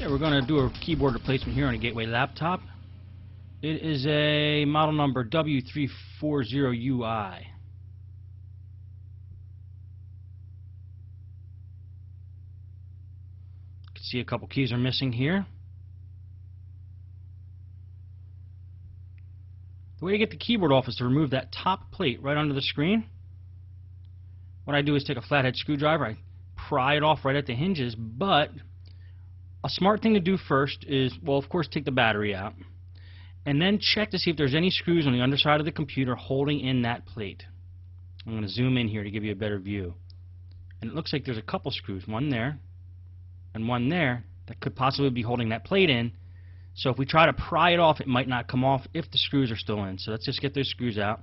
We're going to do a keyboard replacement here on a Gateway laptop. It is a model number W340UI. You can see a couple keys are missing here. The way to get the keyboard off is to remove that top plate right under the screen. What I do is take a flathead screwdriver, I pry it off right at the hinges, but a smart thing to do first is, well, of course, take the battery out, and then check to see if there's any screws on the underside of the computer holding in that plate. I'm going to zoom in here to give you a better view. And it looks like there's a couple screws, one there and one there, that could possibly be holding that plate in. So if we try to pry it off, it might not come off if the screws are still in. So let's just get those screws out.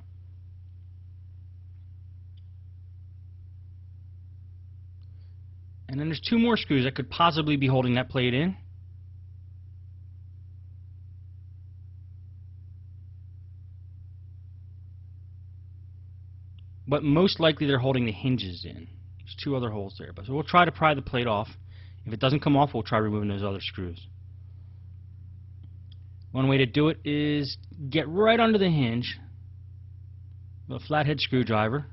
And then there's two more screws that could possibly be holding that plate in. But most likely they're holding the hinges in. There's two other holes there. So we'll try to pry the plate off. If it doesn't come off, we'll try removing those other screws. One way to do it is get right under the hinge with a flathead screwdriver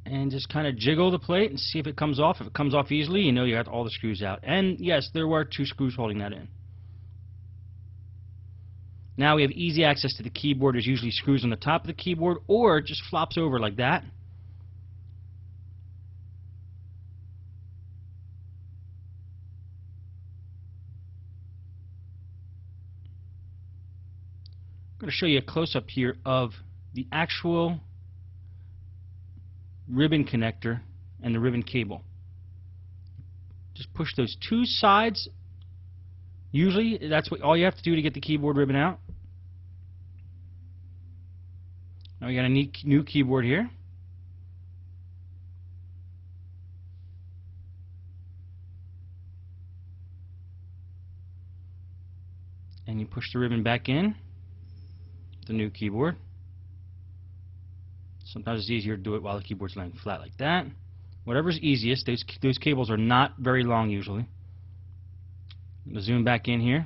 and just kind of jiggle the plate and see if it comes off. If it comes off easily, you know you got all the screws out. And yes, there were two screws holding that in. Now we have easy access to the keyboard. There's usually screws on the top of the keyboard, or it just flops over like that. I'm going to show you a close-up here of the actual ribbon connector and the ribbon cable. Just push those two sides. Usually that's what all you have to do to get the keyboard ribbon out. Now we got a new keyboard here. And you push the ribbon back in. The new keyboard. Sometimes it's easier to do it while the keyboard's laying flat like that. Whatever's easiest. Those cables are not very long usually. I'm going to zoom back in here.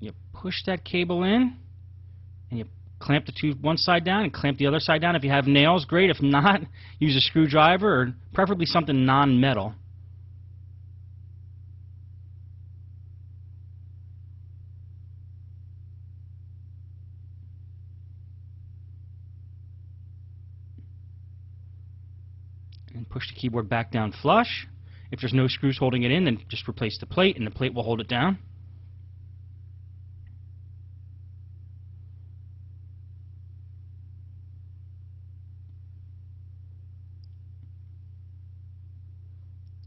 You push that cable in and you clamp one side down and clamp the other side down. If you have nails, great. If not, use a screwdriver or preferably something non-metal. And push the keyboard back down flush. If there's no screws holding it in, then just replace the plate and the plate will hold it down.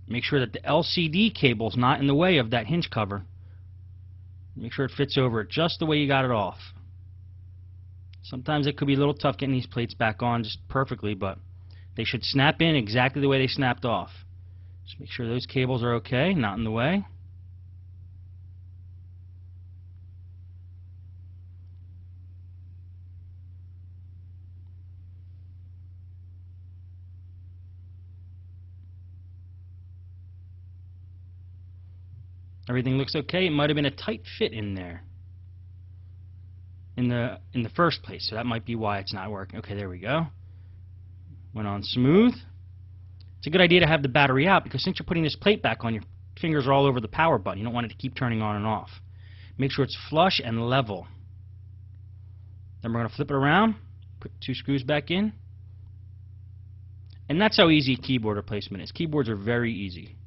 Make sure that the LCD cable is not in the way of that hinge cover. Make sure it fits over it just the way you got it off. Sometimes it could be a little tough getting these plates back on just perfectly, but they should snap in exactly the way they snapped off. Just make sure those cables are okay, not in the way. Everything looks okay. It might have been a tight fit in there in the first place, so that might be why it's not working. Okay, there we go. Went on smooth. It's a good idea to have the battery out because since you're putting this plate back on, your fingers are all over the power button. You don't want it to keep turning on and off. Make sure it's flush and level. Then we're going to flip it around, put two screws back in. And that's how easy keyboard replacement is. Keyboards are very easy.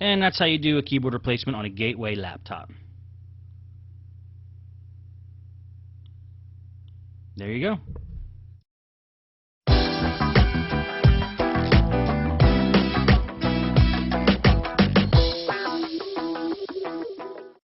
And that's how you do a keyboard replacement on a Gateway laptop. There you go.